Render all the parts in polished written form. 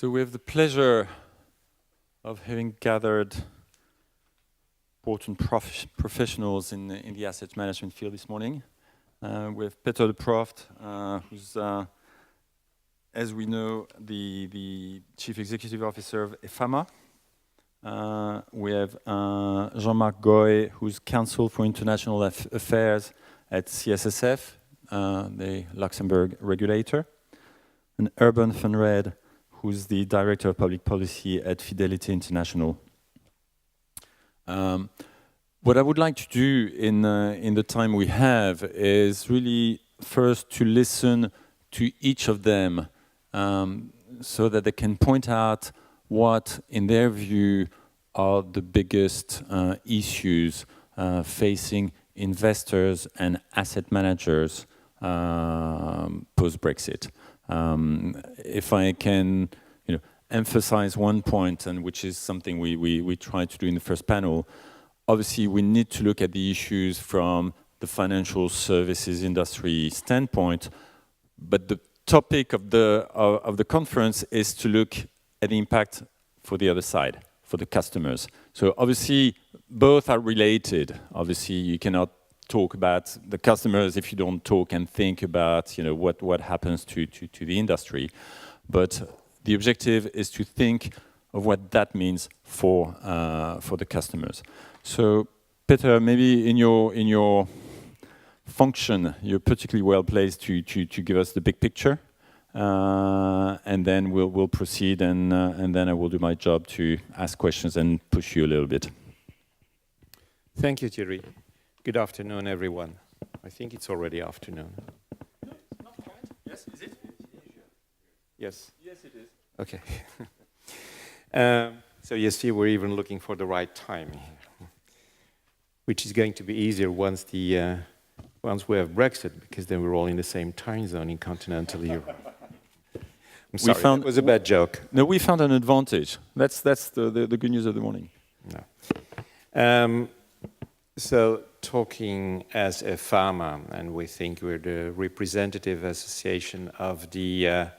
So we have the pleasure of having gathered important professionals in the asset management field this morning. We have Peter de Proft, who's, as we know, the Chief Executive Officer of EFAMA. We have Jean-Marc Goy, who's Counsel for International Affairs at CSSF, the Luxembourg regulator, and Urban van Red, who's the Director of Public Policy at Fidelity International. What I would like to do in the time we have is really first to listen to each of them so that they can point out what, in their view, are the biggest issues facing investors and asset managers post-Brexit. If I can, emphasize one point, and which is something we tried to do in the first panel, obviously we need to look at the issues from the financial services industry standpoint, but the topic of the conference is to look at the impact for the other side, for the customers. So obviously both are related. Obviously you cannot talk about the customers if you don't talk and think about what happens to the industry. But the objective is to think of what that means for the customers. So Peter, maybe in your function, you're particularly well placed to give us the big picture, and then we'll proceed, and then I will do my job to ask questions and push you a little bit. Thank you, Thierry. Good afternoon, everyone. I think it's already afternoon. No, it's not quite. Yes, is it? Yes. Yes, it is. Okay. So you see, we're even looking for the right time here, which is going to be easier once we have Brexit, because then we're all in the same time zone in continental Europe. I'm sorry, it was a bad joke. No, we found an advantage. That's the good news of the morning. No. So talking as EFAMA, and we think we're the representative association of the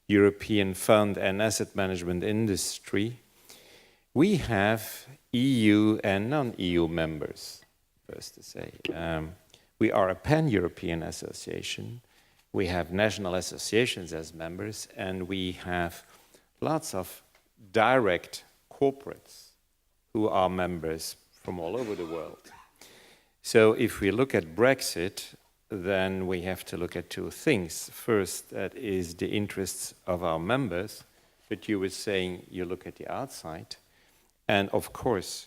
European fund and asset management industry, we have EU and non-EU members, first to say. We are a pan-European association. We have national associations as members, and we have lots of direct corporates who are members from all over the world. So if we look at Brexit, then we have to look at two things. First, that is the interests of our members, but you were saying you look at the outside. And of course,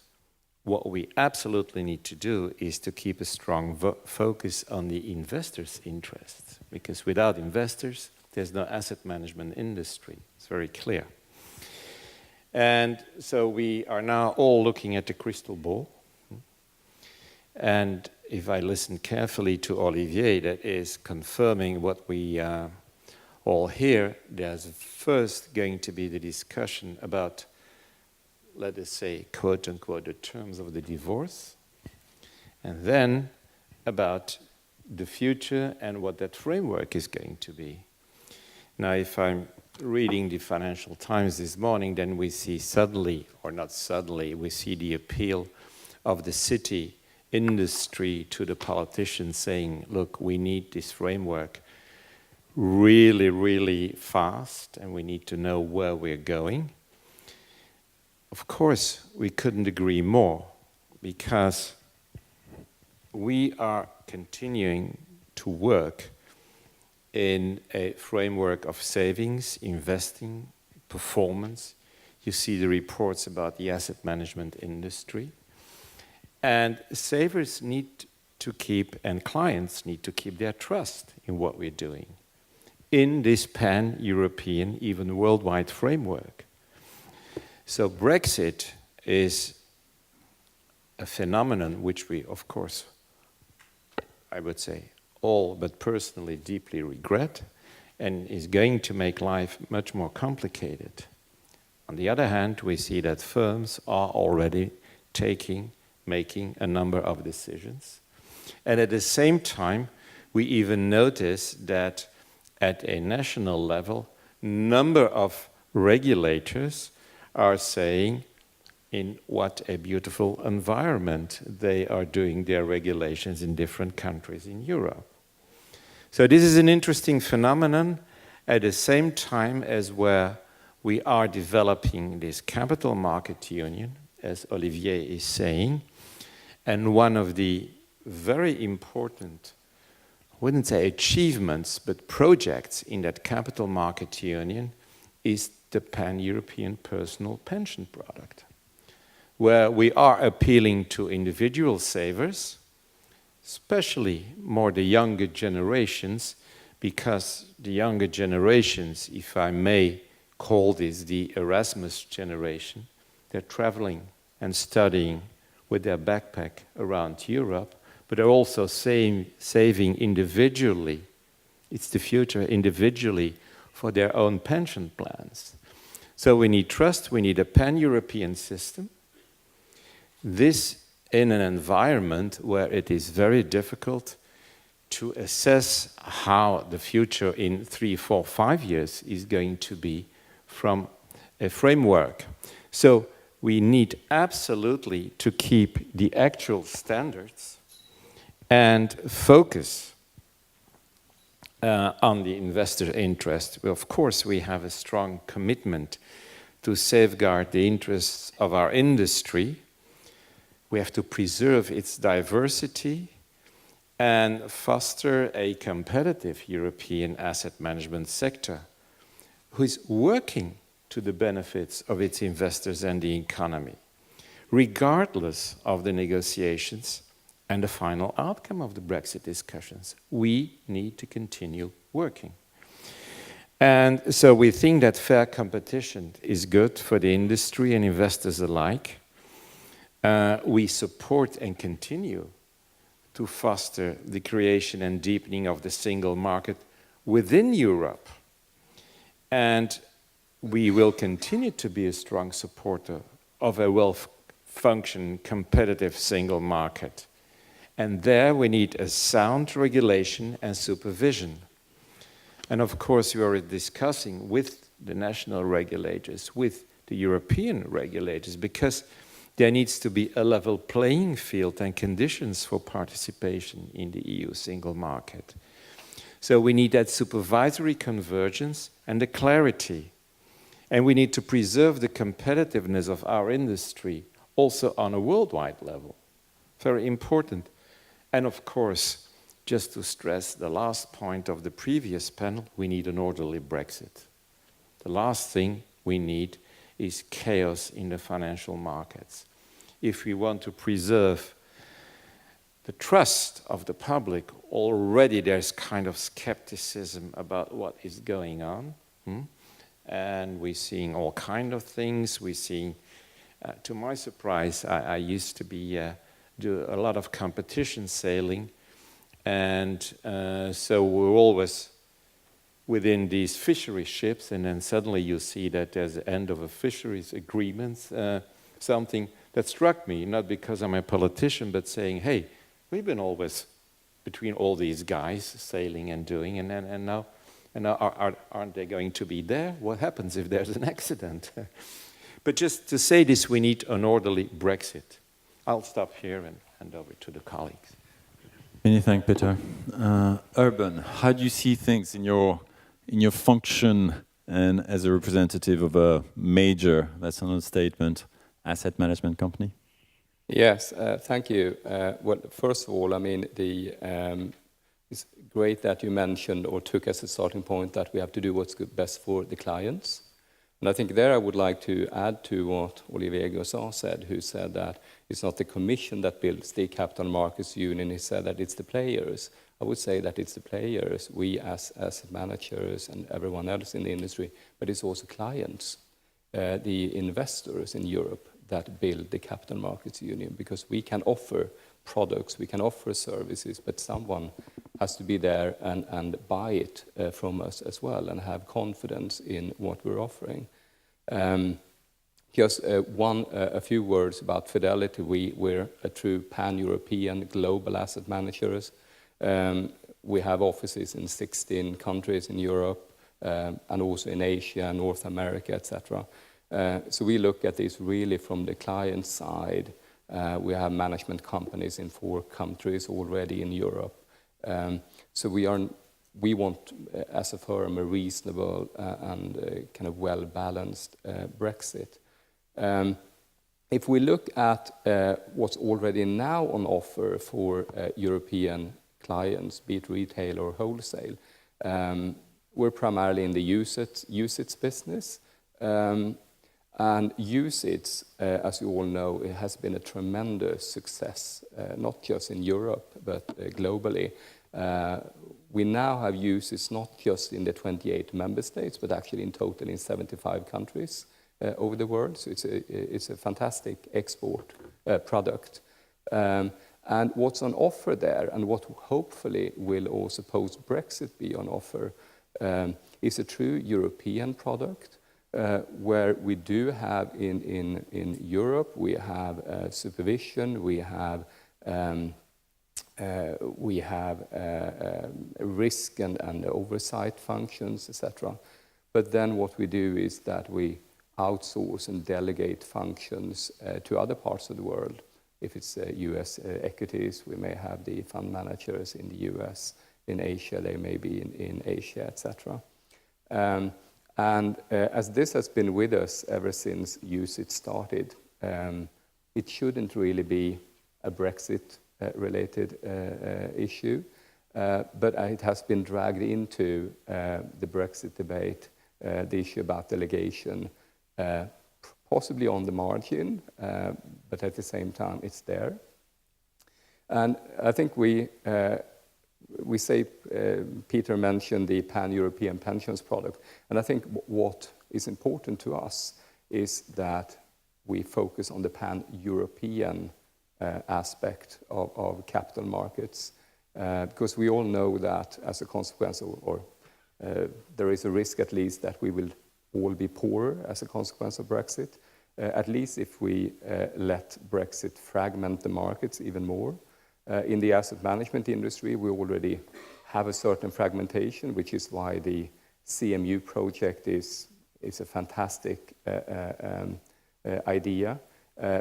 what we absolutely need to do is to keep a strong focus on the investors' interests, because without investors, there's no asset management industry. It's very clear. And so we are now all looking at the crystal ball. And if I listen carefully to Olivier, that is confirming what we all hear, there's first going to be the discussion about, let us say, quote unquote, the terms of the divorce, and then about the future and what that framework is going to be. Now, if I'm reading the Financial Times this morning, then we see suddenly, or not suddenly, we see the appeal of the city industry to the politicians saying, look, we need this framework really, really fast, and we need to know where we're going. Of course, we couldn't agree more, because we are continuing to work in a framework of savings, investing, performance. You see the reports about the asset management industry. And savers need to keep, and clients need to keep their trust in what we're doing in this pan-European, even worldwide framework. So Brexit is a phenomenon which we, of course, I would say, all but personally deeply regret, and is going to make life much more complicated. On the other hand, we see that firms are already making a number of decisions. And at the same time, we even notice that at a national level, number of regulators are saying in what a beautiful environment they are doing their regulations in different countries in Europe. So this is an interesting phenomenon at the same time as where we are developing this capital market union, as Olivier is saying, and one of the very important, I wouldn't say achievements, but projects in that capital market union is the pan-European personal pension product, where we are appealing to individual savers, especially more the younger generations, because the younger generations, if I may call this the Erasmus generation, they're traveling and studying with their backpack around Europe, but they're also saving individually. It's the future individually for their own pension plans. So we need trust, we need a pan-European system. This in an environment where it is very difficult to assess how the future in 3, 4, 5 years is going to be from a framework. So we need absolutely to keep the actual standards and focus on the investor interest. Well, of course, we have a strong commitment to safeguard the interests of our industry. We have to preserve its diversity and foster a competitive European asset management sector who is working to the benefits of its investors and the economy, regardless of the negotiations and the final outcome of the Brexit discussions. We need to continue working. And so we think that fair competition is good for the industry and investors alike. We support and continue to foster the creation and deepening of the single market within Europe. And we will continue to be a strong supporter of a well-functioning, competitive single market. And there we need a sound regulation and supervision. And of course, we are discussing with the national regulators, with the European regulators, because there needs to be a level playing field and conditions for participation in the EU single market. So we need that supervisory convergence and the clarity. And we need to preserve the competitiveness of our industry also on a worldwide level. Very important. And of course, just to stress the last point of the previous panel, we need an orderly Brexit. The last thing we need is chaos in the financial markets. If we want to preserve the trust of the public, already there's kind of skepticism about what is going on. And we're seeing all kinds of things. We're seeing, to my surprise, I used to do a lot of competition sailing. And so we're always within these fishery ships, and then suddenly you see that there's the end of a fisheries agreement, something that struck me, not because I'm a politician, but saying, hey, we've been always between all these guys sailing and doing, and now aren't they going to be there? What happens if there's an accident? But just to say this, we need an orderly Brexit. I'll stop here and hand over to the colleagues. Many thanks, Peter. Urban, how do you see things in your function and as a representative of a major, that's an understatement, asset management company? Yes, thank you. Well, first of all, I mean, it's great that you mentioned or took as a starting point that we have to do what's best for the clients. And I think there I would like to add to what Olivier Gosson said, who said that it's not the Commission that builds the Capital Markets Union. He said that it's the players. I would say that it's the players, we as managers and everyone else in the industry, but it's also clients, the investors in Europe that build the Capital Markets Union, because we can offer products, we can offer services, but someone has to be there and buy it from us as well and have confidence in what we're offering. Just a few words about Fidelity. We're a true pan-European global asset managers. We have offices in 16 countries in Europe, and also in Asia, North America, etc. So we look at this really from the client side. We have management companies in 4 countries already in Europe. So we want, as a firm, a reasonable and kind of well-balanced Brexit. If we look at what's already now on offer for European clients, be it retail or wholesale, we're primarily in the UCITS business. And UCITS, as you all know, it has been a tremendous success, not just in Europe, but globally. We now have UCITS not just in the 28 member states, but actually in total in 75 countries over the world. So it's a fantastic export product. And what's on offer there, and what hopefully will also post-Brexit be on offer, is a true European product. Where we do have in Europe, we have supervision, we have risk and oversight functions, etc. But then what we do is that we outsource and delegate functions to other parts of the world. If it's US equities, we may have the fund managers in the US. In Asia, they may be in Asia, etc. And as this has been with us ever since UCITS started, it shouldn't really be a Brexit-related issue, but it has been dragged into the Brexit debate, the issue about delegation, possibly on the margin, but at the same time, it's there. And I think we say, Peter mentioned the pan-European pensions product, and I think what is important to us is that we focus on the pan-European aspect of capital markets, because we all know that as a consequence, or there is a risk at least that we will all be poorer as a consequence of Brexit, at least if we let Brexit fragment the markets even more. In the asset management industry, we already have a certain fragmentation, which is why the CMU project is a fantastic idea.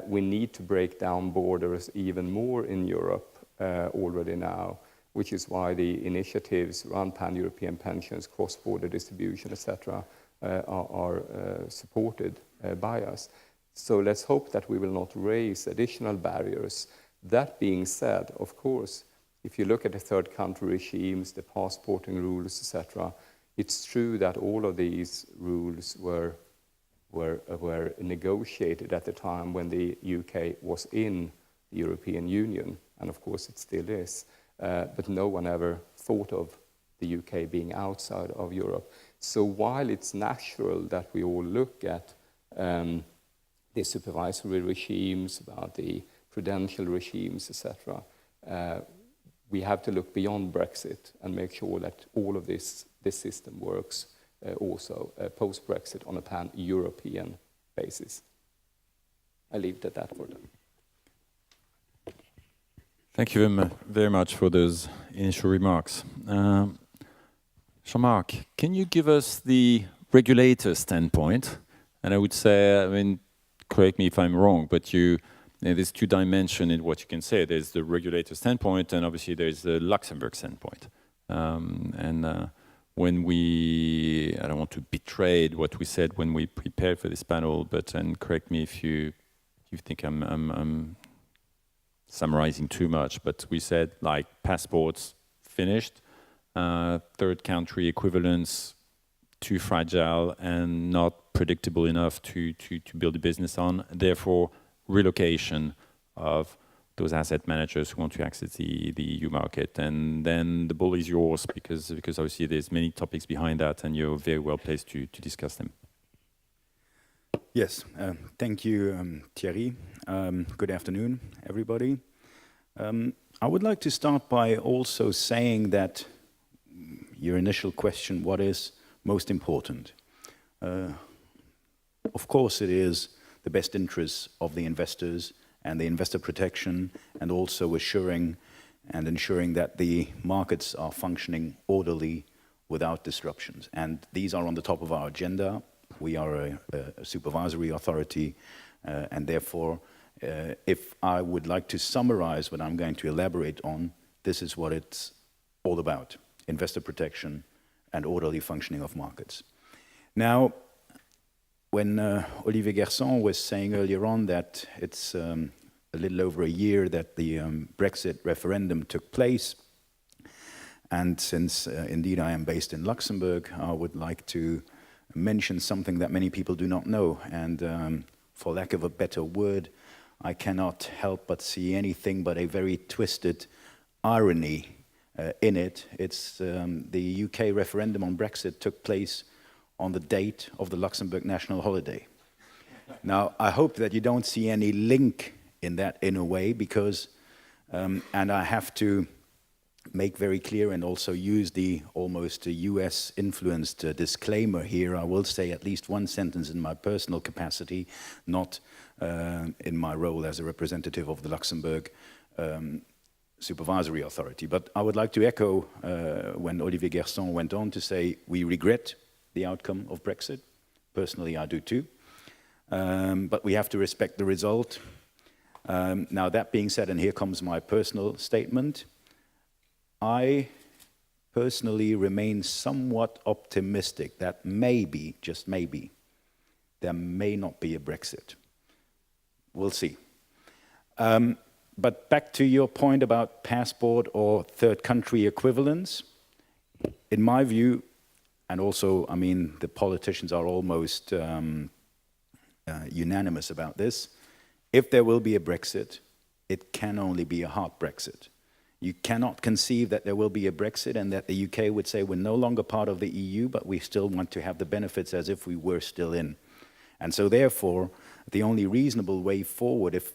We need to break down borders even more in Europe already now, which is why the initiatives around pan-European pensions, cross-border distribution, etc., are supported by us. So let's hope that we will not raise additional barriers. That being said, of course, if you look at the third country regimes, the passporting rules, etc., it's true that all of these rules were negotiated at the time when the UK was in the European Union, and of course it still is. But no one ever thought of the UK being outside of Europe. So while it's natural that we all look at the supervisory regimes, about the prudential regimes, etc., we have to look beyond Brexit and make sure that all of this system works also post-Brexit on a pan-European basis. I leave it at that for them. Thank you very much for those initial remarks. Jean-Marc, can you give us the regulator standpoint? And I would say, I mean, correct me if I'm wrong, but there's 2 dimensions in what you can say. There's the regulator standpoint, and obviously there's the Luxembourg standpoint. When I don't want to betray what we said when we prepared for this panel, and correct me if you think I'm summarizing too much, but we said like passports finished, third country equivalents too fragile and not predictable enough to build a business on. Therefore, relocation of those asset managers who want to access the EU market. And then the ball is yours, because obviously there's many topics behind that, and you're very well placed to discuss them. Yes, thank you, Thierry. Good afternoon, everybody. I would like to start by also saying that your initial question, what is most important? Of course, it is the best interests of the investors and the investor protection, and also ensuring that the markets are functioning orderly without disruptions. And these are on the top of our agenda. We are a supervisory authority, and therefore, if I would like to summarize what I'm going to elaborate on, this is what it's all about: investor protection and orderly functioning of markets. Now, when Olivier Gerson was saying earlier on that it's a little over a year that the Brexit referendum took place, and since indeed I am based in Luxembourg, I would like to mention something that many people do not know. And for lack of a better word, I cannot help but see anything but a very twisted irony in it. It's the UK referendum on Brexit took place on the date of the Luxembourg national holiday. Now, I hope that you don't see any link in that in a way, because, and I have to make very clear and also use the almost US-influenced disclaimer here. I will say at least one sentence in my personal capacity, not in my role as a representative of the Luxembourg Supervisory Authority. But I would like to echo when Olivier Gerson went on to say, we regret the outcome of Brexit. Personally, I do too. But we have to respect the result. Now, that being said, and here comes my personal statement, I personally remain somewhat optimistic that maybe, just maybe, there may not be a Brexit. We'll see. But back to your point about passport or third country equivalence, in my view, and also, I mean, the politicians are almost unanimous about this, if there will be a Brexit, it can only be a hard Brexit. You cannot conceive that there will be a Brexit and that the UK would say we're no longer part of the EU, but we still want to have the benefits as if we were still in. And so therefore, the only reasonable way forward, if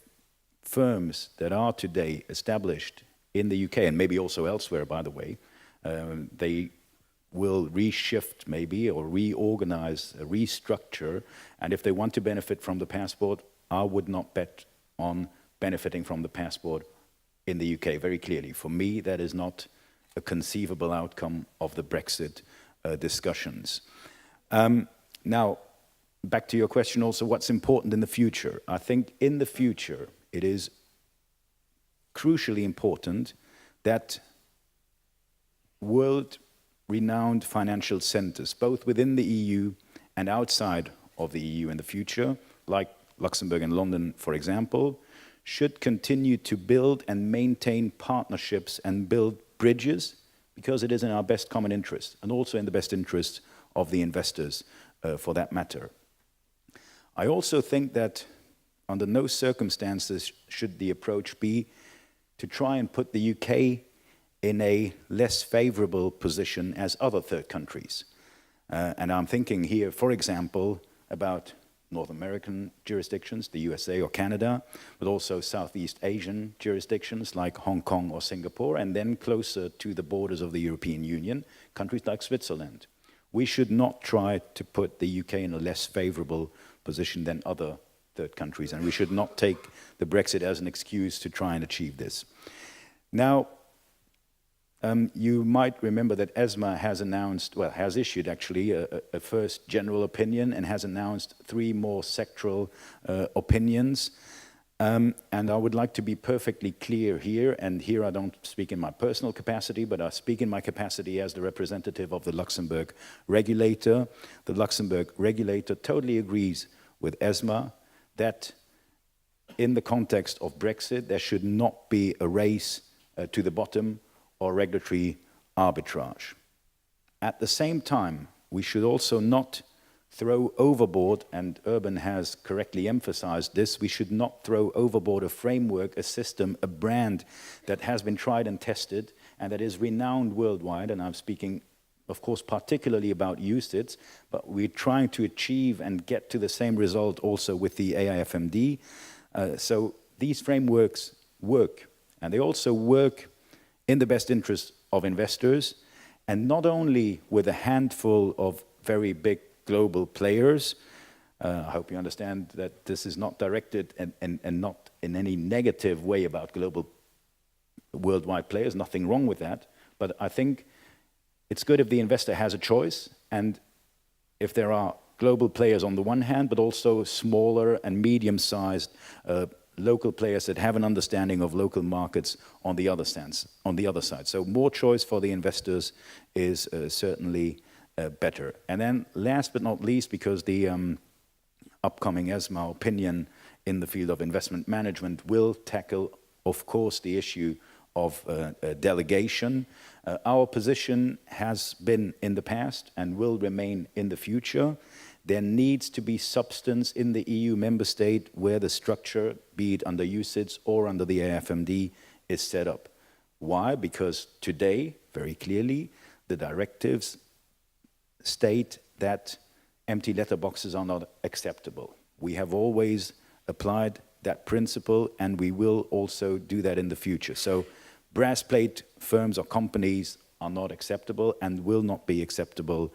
firms that are today established in the UK, and maybe also elsewhere, by the way, they will reshift maybe or reorganize, restructure, and if they want to benefit from the passport, I would not bet on benefiting from the passport in the UK, very clearly. For me, that is not a conceivable outcome of the Brexit discussions. Now, back to your question also, what's important in the future? I think in the future, it is crucially important that world-renowned financial centers, both within the EU and outside of the EU in the future, like Luxembourg and London, for example, should continue to build and maintain partnerships and build bridges, because it is in our best common interest, and also in the best interest of the investors, for that matter. I also think that under no circumstances should the approach be to try and put the UK in a less favorable position as other third countries. And I'm thinking here, for example, about North American jurisdictions, the USA or Canada, but also Southeast Asian jurisdictions like Hong Kong or Singapore, and then closer to the borders of the European Union, countries like Switzerland. We should not try to put the UK in a less favorable position than other third countries, and we should not take the Brexit as an excuse to try and achieve this. Now, you might remember that ESMA has announced, well, has issued actually a first general opinion and has announced 3 more sectoral opinions. And I would like to be perfectly clear here, and here I don't speak in my personal capacity, but I speak in my capacity as the representative of the Luxembourg regulator. The Luxembourg regulator totally agrees with ESMA that in the context of Brexit, there should not be a race to the bottom or regulatory arbitrage. At the same time, we should also not throw overboard, and Urban has correctly emphasized this, we should not throw overboard a framework, a system, a brand that has been tried and tested and that is renowned worldwide, and I'm speaking, of course, particularly about UCITS, but we're trying to achieve and get to the same result also with the AIFMD. So these frameworks work, and they also work in the best interest of investors, and not only with a handful of very big global players. I hope you understand that this is not directed and not in any negative way about global worldwide players, nothing wrong with that, but I think it's good if the investor has a choice, and if there are global players on the one hand, but also smaller and medium-sized local players that have an understanding of local markets on the other side. So more choice for the investors is certainly better. And then last but not least, because the upcoming ESMA opinion in the field of investment management will tackle, of course, the issue of delegation. Our position has been in the past and will remain in the future. There needs to be substance in the EU member state where the structure, be it under UCITS or under the AFMD, is set up. Why? Because today, very clearly, the directives state that empty letterboxes are not acceptable. We have always applied that principle, and we will also do that in the future. So brass plate firms or companies are not acceptable and will not be acceptable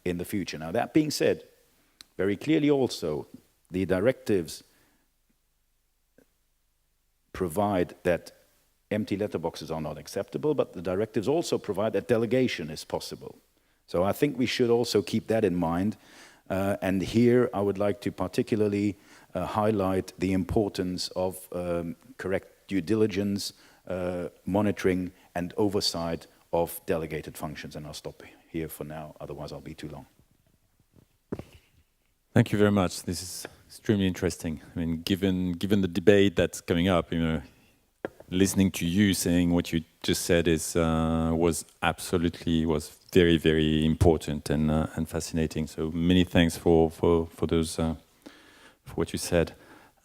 in the future. Now, that being said, very clearly also, the directives provide that empty letterboxes are not acceptable, but the directives also provide that delegation is possible. So I think we should also keep that in mind. And here I would like to particularly highlight the importance of correct due diligence, monitoring and oversight of delegated functions. And I'll stop here for now, otherwise I'll be too long. Thank you very much. This is extremely interesting. I mean, given the debate that's coming up, you know, listening to you saying what you just said was very, very important and fascinating. So many thanks for those for what you said.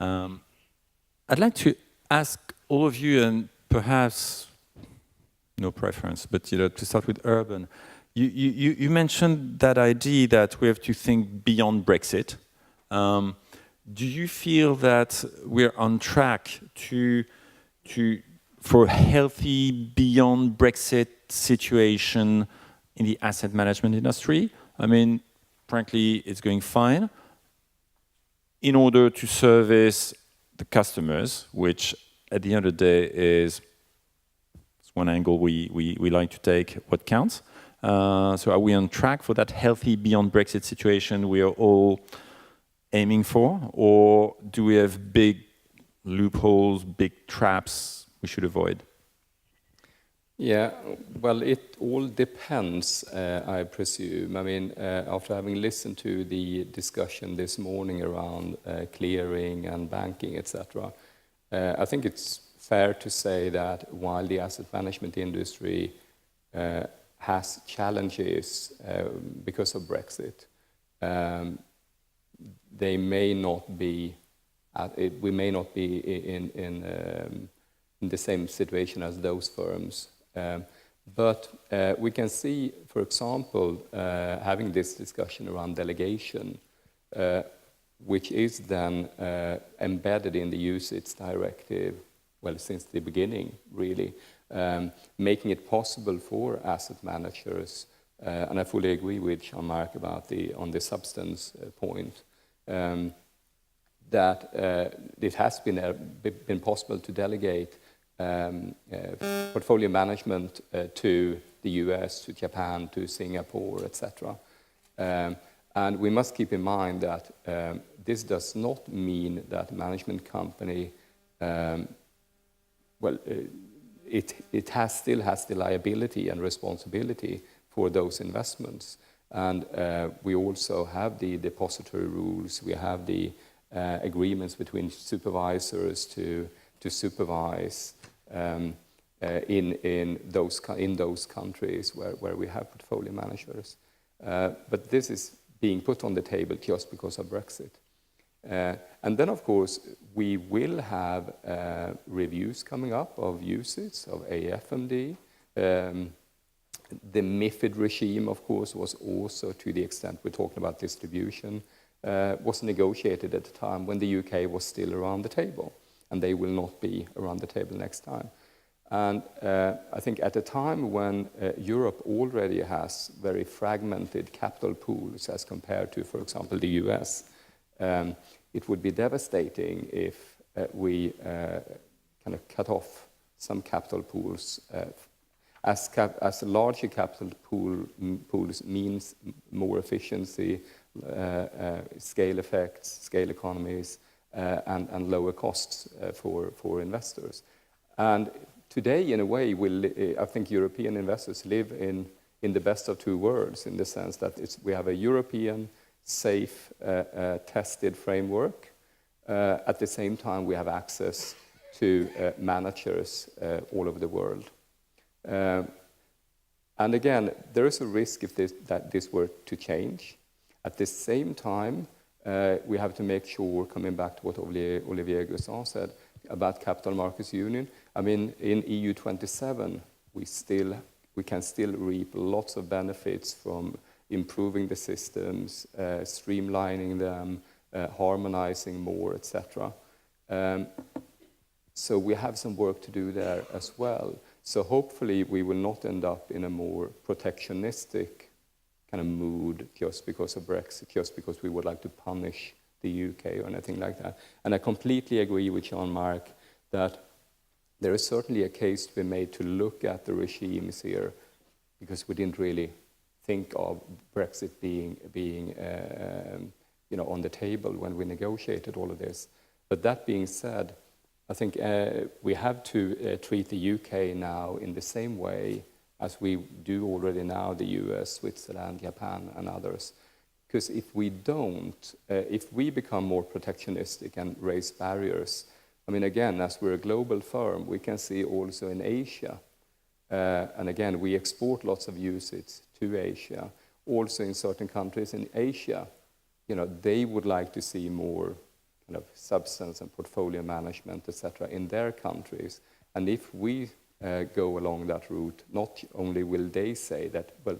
I'd like to ask all of you, and perhaps no preference, but to start with Urban. You mentioned that idea that we have to think beyond Brexit. Do you feel that we're on track for a healthy beyond Brexit situation in the asset management industry? I mean, frankly, it's going fine. In order to service the customers, which at the end of the day is one angle we like to take, what counts. So are we on track for that healthy beyond Brexit situation we are all aiming for? Or do we have big loopholes, big traps we should avoid? Yeah, well, it all depends, I presume. I mean, after having listened to the discussion this morning around clearing and banking, etc., I think it's fair to say that while the asset management industry has challenges because of Brexit, they may not be. We may not be in the same situation as those firms. But we can see, for example, having this discussion around delegation, which is then embedded in the UCITS directive, well, since the beginning, really, making it possible for asset managers, and I fully agree with Jean-Marc about on the substance point, that it has been possible to delegate portfolio management to the US, to Japan, to Singapore, etc. And we must keep in mind that this does not mean that management company, still has the liability and responsibility for those investments. And we also have the depository rules, we have the agreements between supervisors to supervise in those countries where we have portfolio managers. But this is being put on the table just because of Brexit. And then, of course, we will have reviews coming up of UCITS, of AFMD. The MiFID regime, of course, was also, to the extent we're talking about distribution, was negotiated at the time when the UK was still around the table, and they will not be around the table next time. And I think at a time when Europe already has very fragmented capital pools as compared to, for example, the US, it would be devastating if we kind of cut off some capital pools. As larger capital pools means more efficiency, scale effects, scale economies, and lower costs for investors. And today, in a way, I think European investors live in the best of two worlds, in the sense that we have a European, safe, tested framework. At the same time, we have access to managers all over the world. And again, there is a risk that this were to change. At the same time, we have to make sure, coming back to what Olivier Gusson said about Capital Markets Union, I mean, in EU 27, we can still reap lots of benefits from improving the systems, streamlining them, harmonizing more, etc. So we have some work to do there as well. So hopefully we will not end up in a more protectionistic kind of mood just because of Brexit, just because we would like to punish the UK or anything like that. And I completely agree with Jean-Marc that there is certainly a case to be made to look at the regimes here, because we didn't really think of Brexit being on the table when we negotiated all of this. But that being said, I think we have to treat the UK now in the same way as we do already now the US, Switzerland, Japan, and others. Because if we don't, if we become more protectionistic and raise barriers, I mean, again, as we're a global firm, we can see also in Asia, and again, we export lots of UCITS to Asia. Also in certain countries in Asia, they would like to see more kind of substance and portfolio management, etc., in their countries. And if we go along that route, not only will they say that, well,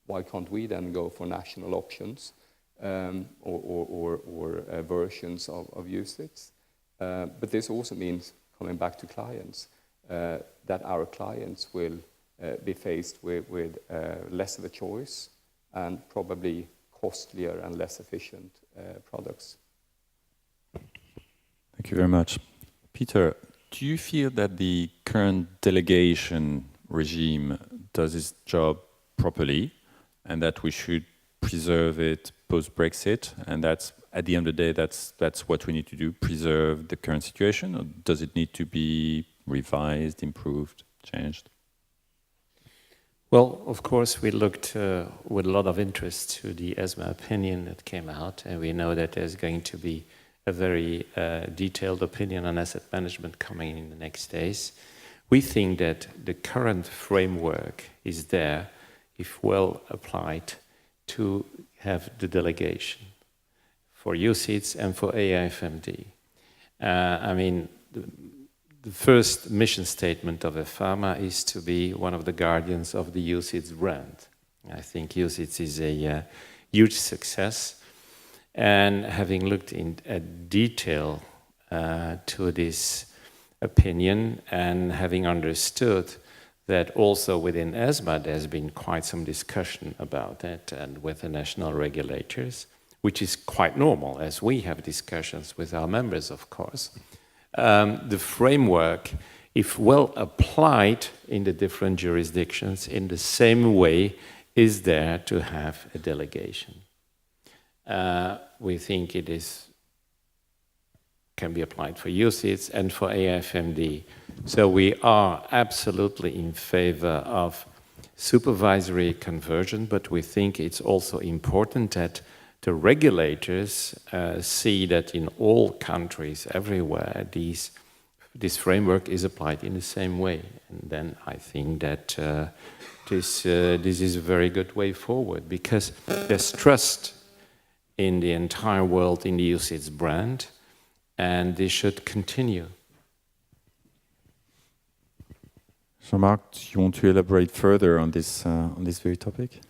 why can't we then go for national options or versions of UCITS? But this also means, coming back to clients, that our clients will be faced with less of a choice and probably costlier and less efficient products. Thank you very much. Peter, do you feel that the current delegation regime does its job properly and that we should preserve it post-Brexit, and that's, at the end of the day, that's what we need to do, preserve the current situation, or does it need to be revised, improved, changed? Well, of course, we looked with a lot of interest to the ESMA opinion that came out, and we know that there's going to be a very detailed opinion on asset management coming in the next days. We think that the current framework is there, if well applied, to have the delegation for UCITS and for AIFMD. I mean, the first mission statement of EFAMA is to be one of the guardians of the UCITS brand. I think UCITS is a huge success. And having looked in detail to this opinion, and having understood that also within ESMA there's been quite some discussion about it and with the national regulators, which is quite normal, as we have discussions with our members, of course. The framework, if well applied in the different jurisdictions in the same way, is there to have a delegation. We think it can be applied for UCITS and for AIFMD. So we are absolutely in favor of supervisory conversion, but we think it's also important that the regulators see that in all countries, everywhere, this framework is applied in the same way. And then I think that this is a very good way forward, because there's trust in the entire world in the UCITS brand, and this should continue. Jean-Marc, do you want to elaborate further on this very topic?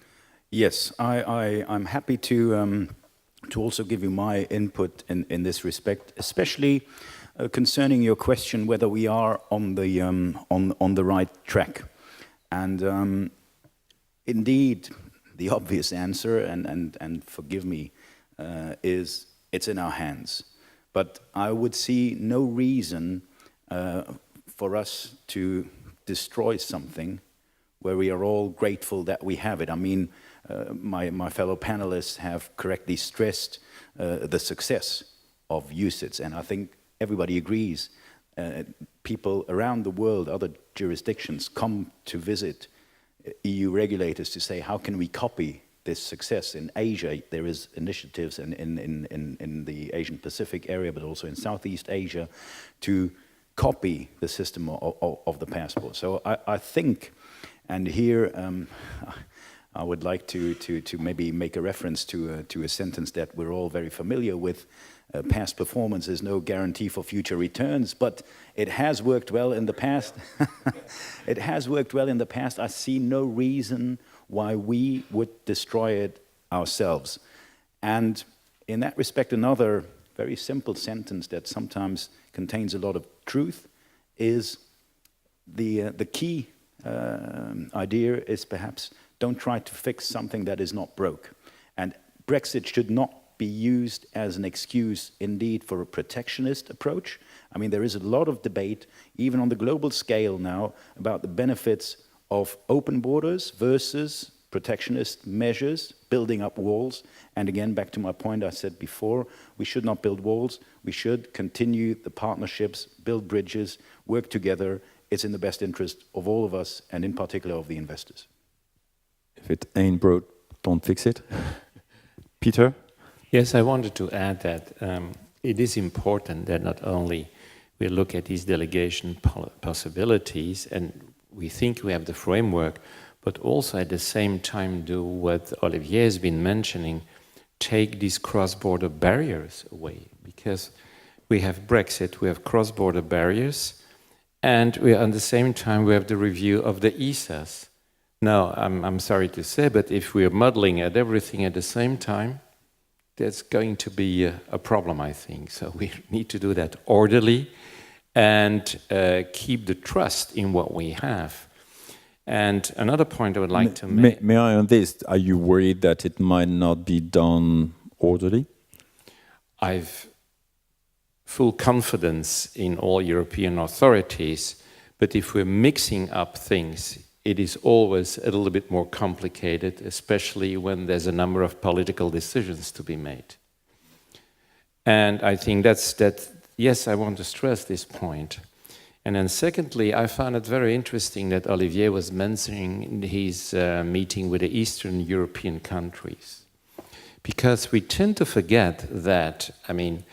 Yes, I'm happy to also give you my input in this respect, especially concerning your question whether we are on the right track. And indeed, the obvious answer, and forgive me, is it's in our hands. But I would see no reason for us to destroy something where we are all grateful that we have it. I mean, my fellow panelists have correctly stressed the success of UCITS, and I think everybody agrees. People around the world, other jurisdictions, come to visit EU regulators to say, how can we copy this success? In Asia, there is initiatives in the Asian Pacific area, but also in Southeast Asia, to copy the system of the passport. So I think, and here I would like to maybe make a reference to a sentence that we're all very familiar with. Past performance is no guarantee for future returns, but it has worked well in the past. It has worked well in the past. I see no reason why we would destroy it ourselves. And in that respect, another very simple sentence that sometimes contains a lot of truth is the key idea is perhaps don't try to fix something that is not broke. And Brexit should not be used as an excuse indeed for a protectionist approach. I mean, there is a lot of debate, even on the global scale now, about the benefits of open borders versus protectionist measures, building up walls. And again, back to my point I said before, we should not build walls. We should continue the partnerships, build bridges, work together. It's in the best interest of all of us, and in particular of the investors. If it ain't broke, don't fix it. Peter? Yes, I wanted to add that it is important that not only we look at these delegation possibilities and we think we have the framework, but also at the same time do what Olivier has been mentioning, take these cross-border barriers away. Because we have Brexit, we have cross-border barriers, and at the same time we have the review of the ESAs. Now, I'm sorry to say, but if we're muddling at everything at the same time, there's going to be a problem, I think. So we need to do that orderly and keep the trust in what we have. And another point I would like to make... May I on this? Are you worried that it might not be done orderly? I've full confidence in all European authorities, but if we're mixing up things, it is always a little bit more complicated, especially when there's a number of political decisions to be made. And I think yes, I want to stress this point. And then secondly, I found it very interesting that Olivier was mentioning his meeting with the Eastern European countries. Because we tend to forget that, I mean,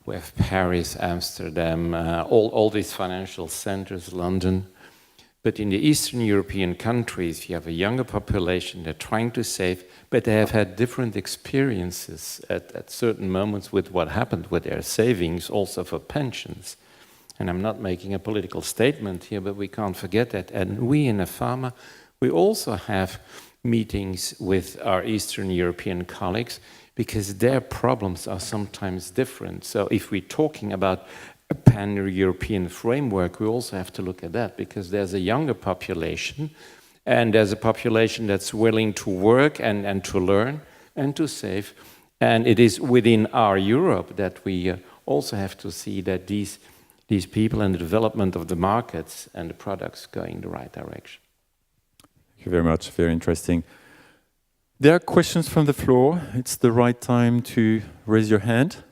we have Paris, Amsterdam, all these financial centers, London. But in the Eastern European countries, you have a younger population, they're trying to save, but they have had different experiences at certain moments with what happened with their savings, also for pensions. And I'm not making a political statement here, but we can't forget that. And we in AFAMA, we also have meetings with our Eastern European colleagues because their problems are sometimes different. So if we're talking about a pan-European framework, we also have to look at that because there's a younger population and there's a population that's willing to work and to learn and to save. And it is within our Europe that we also have to see that these people and the development of the markets and the products go in the right direction. Thank you very much. Very interesting. There are questions from the floor. It's the right time to raise your hand.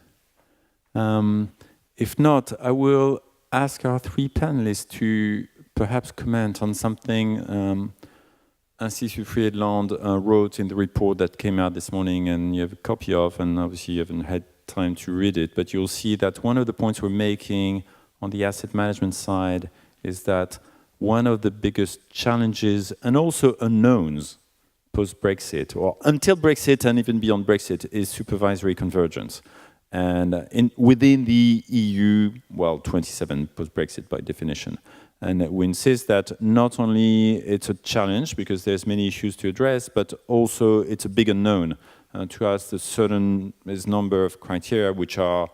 If not, I will ask our three panelists to perhaps comment on something Institut Friedland wrote in the report that came out this morning, and you have a copy of, and obviously you haven't had time to read it, but you'll see that one of the points we're making on the asset management side is that one of the biggest challenges and also unknowns post-Brexit, or until Brexit and even beyond Brexit, is supervisory convergence. And within the EU, well, 27 post-Brexit by definition. And we insist that not only it's a challenge because there's many issues to address, but also it's a big unknown. To us, there's a number of criteria which are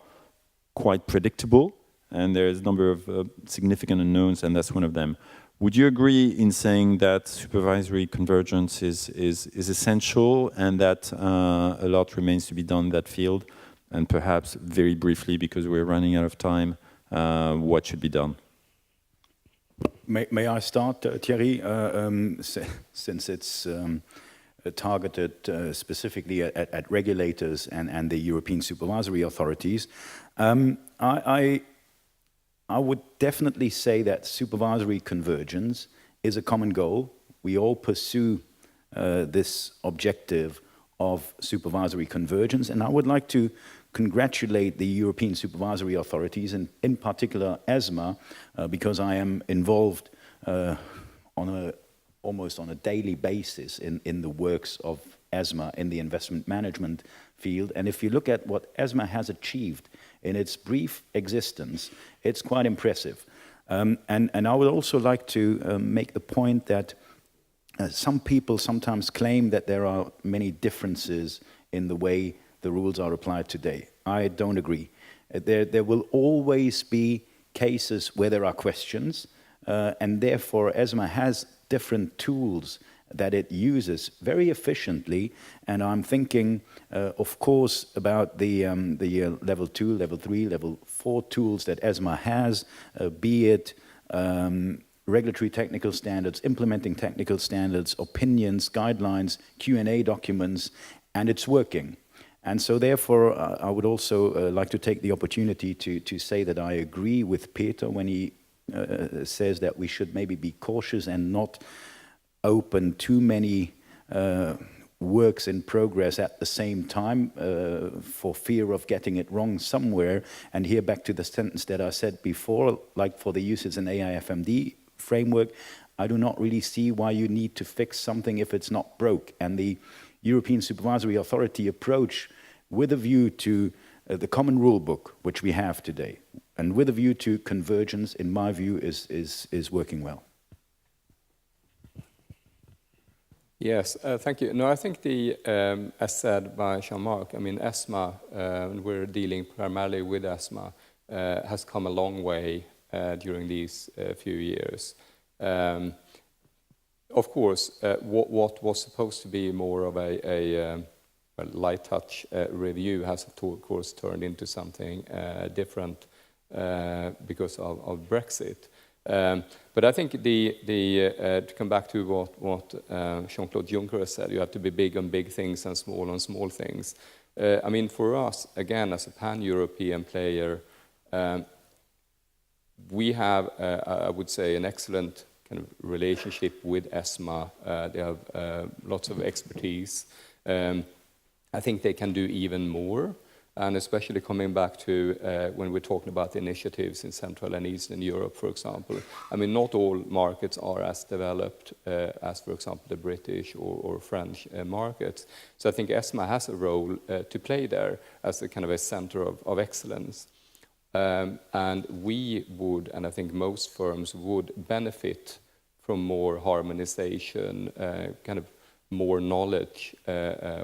quite predictable, and there's a number of significant unknowns, and that's one of them. Would you agree in saying that supervisory convergence is essential and that a lot remains to be done in that field? And perhaps very briefly, because we're running out of time, what should be done? May I start, Thierry? Since it's targeted specifically at regulators and the European supervisory authorities, I would definitely say that supervisory convergence is a common goal. We all pursue this objective of supervisory convergence, and I would like to congratulate the European supervisory authorities, and in particular ESMA, because I am involved almost on a daily basis in the works of ESMA in the investment management field. And if you look at what ESMA has achieved in its brief existence, it's quite impressive. And I would also like to make the point that some people sometimes claim that there are many differences in the way the rules are applied today. I don't agree. There will always be cases where there are questions, and therefore ESMA has different tools that it uses very efficiently. And I'm thinking, of course, about the level 2, level 3, level 4 tools that ESMA has, be it regulatory technical standards, implementing technical standards, opinions, guidelines, Q&A documents, and it's working. And so therefore, I would also like to take the opportunity to say that I agree with Peter when he says that we should maybe be cautious and not open too many works in progress at the same time for fear of getting it wrong somewhere. And here back to the sentence that I said before, like for the UCITS and AIFMD framework, I do not really see why you need to fix something if it's not broke. And the European Supervisory Authority approach with a view to the common rule book, which we have today, and with a view to convergence, in my view, is working well. Yes, thank you. No, I think as said by Jean-Marc, I mean, ESMA, we're dealing primarily with ESMA, has come a long way during these few years. Of course, what was supposed to be more of a light touch review has, of course, turned into something different because of Brexit. But I think to come back to what Jean-Claude Juncker has said, you have to be big on big things and small on small things. I mean, for us, again, as a pan-European player, we have, I would say, an excellent kind of relationship with ESMA. They have lots of expertise. I think they can do even more. And especially coming back to when we're talking about the initiatives in Central and Eastern Europe, for example. I mean, not all markets are as developed as, for example, the British or French markets. So I think ESMA has a role to play there as a kind of a center of excellence. And we would, and I think most firms would, benefit from more harmonization, kind of more knowledge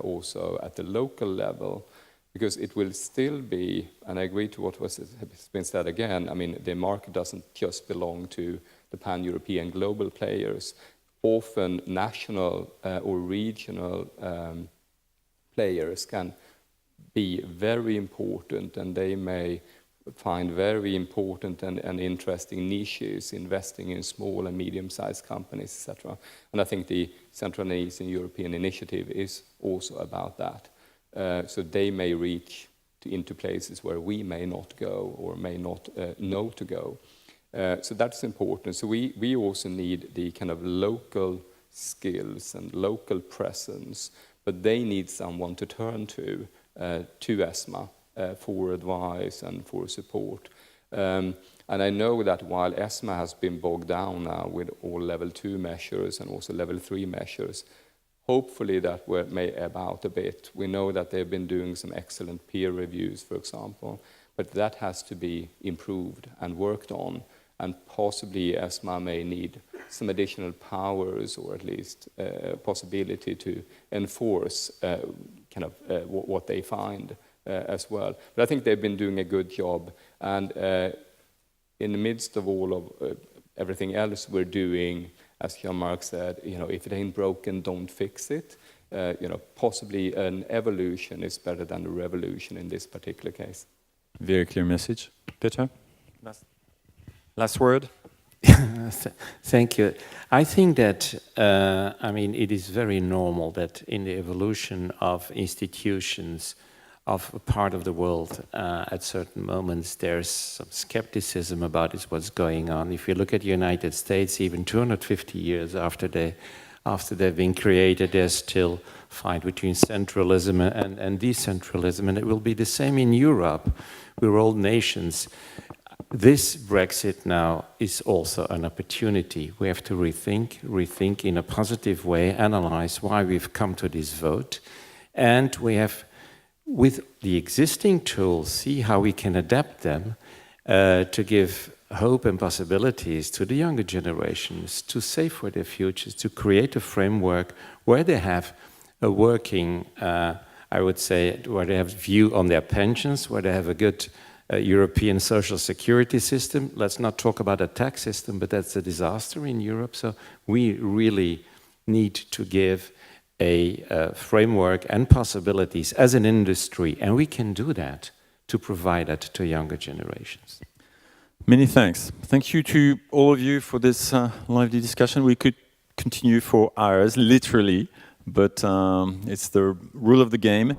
also at the local level. Because it will still be, and I agree to what has been said again, I mean, the market doesn't just belong to the pan-European global players. Often national or regional players can be very important, and they may find very important and interesting niches, investing in small and medium-sized companies, etc. And I think the Central and Eastern European Initiative is also about that. So they may reach into places where we may not go or may not know to go. So that's important. So we also need the kind of local skills and local presence, but they need someone to turn to ESMA for advice and for support. And I know that while ESMA has been bogged down now with all level 2 measures and also level 3 measures, hopefully that may ebb out a bit. We know that they've been doing some excellent peer reviews, for example, but that has to be improved and worked on, and possibly ESMA may need some additional powers, or at least possibility to enforce kind of what they find as well. But I think they've been doing a good job, and in the midst of all of everything else we're doing, as Jean-Marc said, you know, if it ain't broken, don't fix it. You know, possibly an evolution is better than a revolution in this particular case. Very clear message. Peter? Last word? Thank you. I think that, I mean, it is very normal that in the evolution of institutions of a part of the world, at certain moments, there's some skepticism about what's going on. If you look at the United States, even 250 years after they've been created, there's still fight between centralism and decentralism, and it will be the same in Europe. We're all nations. This Brexit now is also an opportunity. We have to rethink in a positive way, analyze why we've come to this vote, and we have, with the existing tools, see how we can adapt them to give hope and possibilities to the younger generations, to save for their futures, to create a framework where they have a working, I would say, where they have view on their pensions, where they have a good European social security system. Let's not talk about a tax system, but that's a disaster in Europe. So we really need to give a framework and possibilities as an industry, and we can do that to provide that to younger generations. Many thanks. Thank you to all of you for this lively discussion. We could continue for hours, literally, but it's the rule of the game.